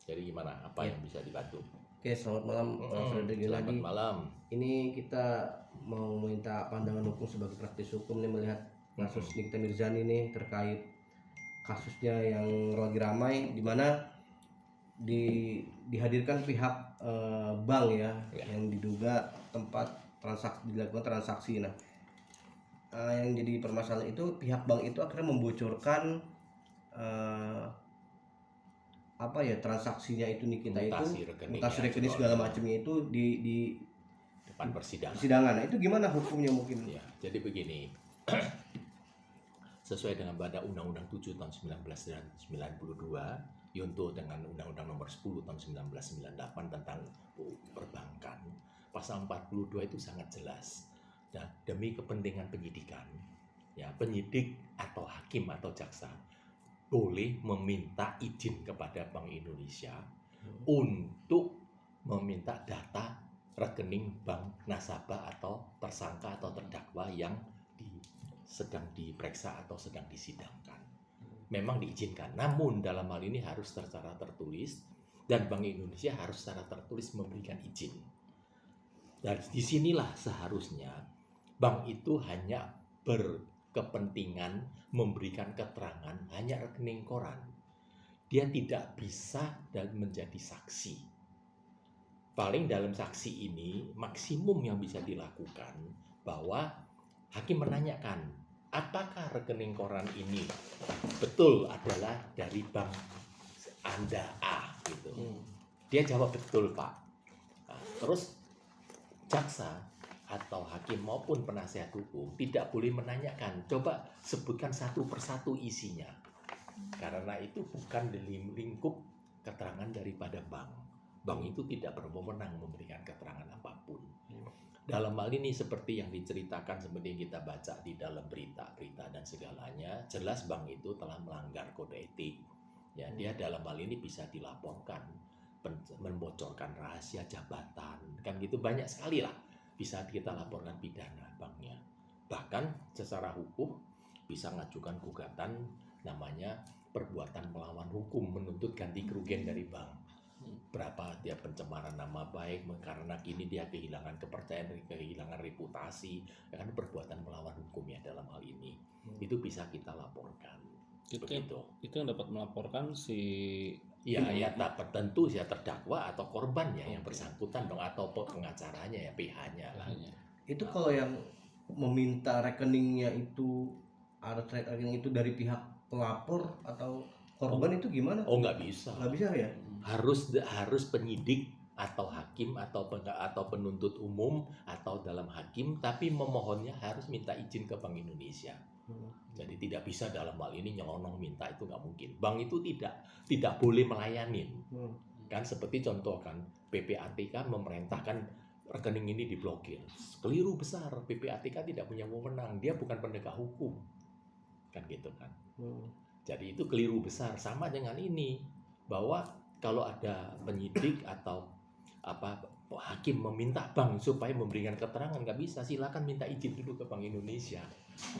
Jadi gimana? Apa yang bisa dibantu? Oke, selamat malam Fredrik Selamat Gunadi. malam. Ini kita mau minta pandangan hukum sebagai praktis hukum nih melihat kasus Nikita Mirzani nih terkait kasusnya yang lagi ramai, di mana dihadirkan pihak bank ya, yang diduga tempat dilakukan transaksi. Nah, yang jadi permasalahan itu pihak bank itu akhirnya membocorkan transaksinya itu Nikita mutasi rekening segala macamnya itu di depan persidangan. Nah, itu gimana hukumnya mungkin? Ya, jadi begini. Sesuai dengan pada Undang-Undang 7 tahun 1992, yunto dengan Undang-Undang Nomor 10 tahun 1998 tentang perbankan, pasal 42 itu sangat jelas. Nah, demi kepentingan penyidikan, ya penyidik atau hakim atau jaksa boleh meminta izin kepada Bank Indonesia untuk meminta data rekening bank nasabah atau tersangka atau terdakwa yang sedang diperiksa atau sedang disidangkan. Memang diizinkan, namun dalam hal ini harus secara tertulis dan Bank Indonesia harus secara tertulis memberikan izin. Dan disinilah seharusnya bank itu hanya berkepentingan memberikan keterangan hanya rekening koran. Dia tidak bisa dan menjadi saksi. Paling dalam saksi ini maksimum yang bisa dilakukan bahwa hakim menanyakan, apakah rekening koran ini betul adalah dari bank Anda A gitu. Dia jawab betul, Pak. Nah, terus jaksa atau hakim maupun penasihat hukum tidak boleh menanyakan, coba sebutkan satu persatu isinya. Karena itu bukan di lingkup keterangan daripada bank. Bank itu tidak berwenang memberikan keterangan apapun. Dalam hal ini seperti yang diceritakan, seperti yang kita baca di dalam berita-berita dan segalanya, jelas bank itu telah melanggar kode etik. Ya, dia dalam hal ini bisa dilaporkan, membocorkan rahasia jabatan, kan gitu banyak sekali lah. Bisa kita laporkan pidana banknya. Bahkan secara hukum bisa mengajukan gugatan namanya perbuatan melawan hukum, menuntut ganti kerugian dari bank. Berapa dia pencemaran nama baik karena kini dia kehilangan kepercayaan, kehilangan reputasi, kan perbuatan melawan hukum ya dalam hal ini. Itu bisa kita laporkan. Itu yang dapat melaporkan si dapat tentu ya terdakwa atau korban ya yang bersangkutan dong, atau pengacaranya ya PH-nya lah. Itu kalau yang meminta rekeningnya itu rekening itu dari pihak pelapor atau korban itu gimana? Nggak bisa. Nggak bisa ya? Harus penyidik atau hakim atau penuntut umum atau dalam hakim, tapi memohonnya harus minta izin ke Bank Indonesia. Jadi tidak bisa dalam hal ini nyelonong minta, itu nggak mungkin. Bank itu tidak boleh melayani. Kan seperti contoh kan PPATK memerintahkan rekening ini diblokir. Keliru besar. PPATK tidak punya wewenang, dia bukan penegak hukum. Kan gitu kan. Jadi itu keliru besar. Sama dengan ini, bahwa kalau ada penyidik atau hakim meminta bank supaya memberikan keterangan, nggak bisa, silakan minta izin dulu ke Bank Indonesia.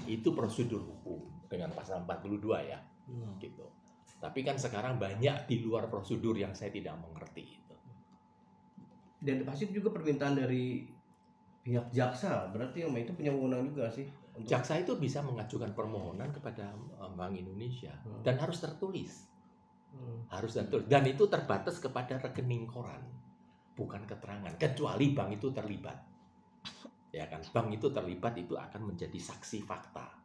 Itu prosedur hukum dengan pasal 42 ya. Gitu. Tapi kan sekarang banyak di luar prosedur yang saya tidak mengerti itu. Dan pasti juga permintaan dari pihak jaksa, berarti yang itu punya wewenang juga sih. Jaksa itu bisa mengajukan permohonan kepada Bank Indonesia dan harus tertulis. Harus tertulis, dan itu terbatas kepada rekening koran, bukan keterangan, kecuali bank itu terlibat. Ya kan, bank itu terlibat, itu akan menjadi saksi fakta.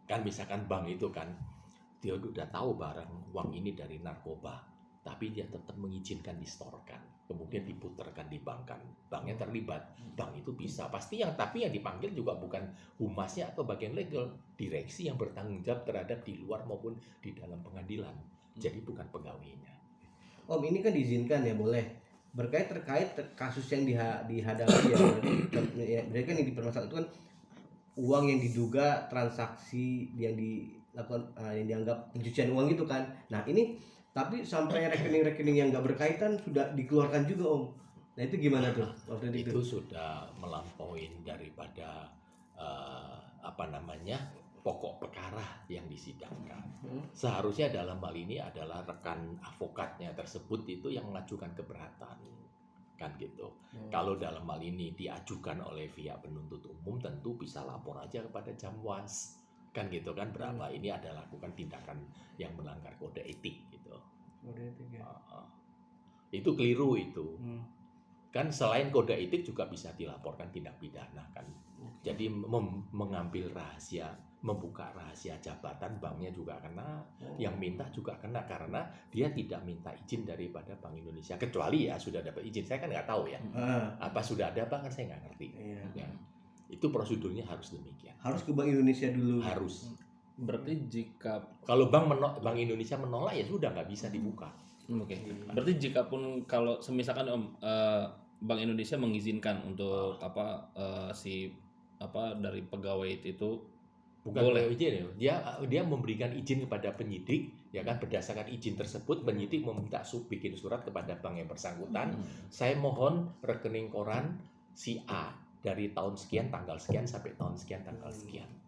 Kan misalkan bank itu kan dia udah tahu barang uang ini dari narkoba, tapi dia tetap mengizinkan distorkan, kemudian diputarkan di bank, kan banknya terlibat. Bank itu bisa pasti tapi yang dipanggil juga bukan humasnya atau bagian legal, direksi yang bertanggung jawab terhadap di luar maupun di dalam pengadilan. Jadi bukan pegawainya. Om, ini kan diizinkan ya, boleh terkait kasus yang dihadapi ya. Berarti kan yang dipermasalahkan itu kan uang yang diduga transaksi yang dilakukan, yang dianggap pencucian uang gitu kan. Nah ini tapi sampai rekening-rekening yang nggak berkaitan sudah dikeluarkan juga, Om. Nah itu gimana tuh? Itu sudah melampaui daripada pokok perkara yang disidangkan. Seharusnya dalam hal ini adalah rekan advokatnya tersebut itu yang mengajukan keberatan, kan gitu. Kalau dalam hal ini diajukan oleh pihak penuntut umum, tentu bisa lapor aja kepada Jamwas, kan gitu kan, berapa ini adalah lakukan tindakan yang melanggar kode etik gitu. Itu keliru itu. Kan selain kode etik juga bisa dilaporkan tindak pidana kan. Jadi mengambil rahasia, membuka rahasia jabatan banknya juga kena, yang minta juga kena karena dia tidak minta izin daripada Bank Indonesia, kecuali ya sudah dapat izin. Saya kan nggak tahu ya, apa sudah ada apa kan saya nggak ngerti. Ya. Itu prosedurnya harus demikian. Harus ke Bank Indonesia dulu. Harus. Berarti jika Kalau Bank Indonesia menolak ya sudah nggak bisa dibuka. Oke. Berarti jika pun kalau semisalkan Bank Indonesia mengizinkan untuk dari pegawai itu Bukan boleh. izin ya. Dia memberikan izin kepada penyidik ya kan, berdasarkan izin tersebut penyidik meminta bikin surat kepada bank yang bersangkutan. Saya mohon rekening koran si A dari tahun sekian tanggal sekian sampai tahun sekian tanggal sekian.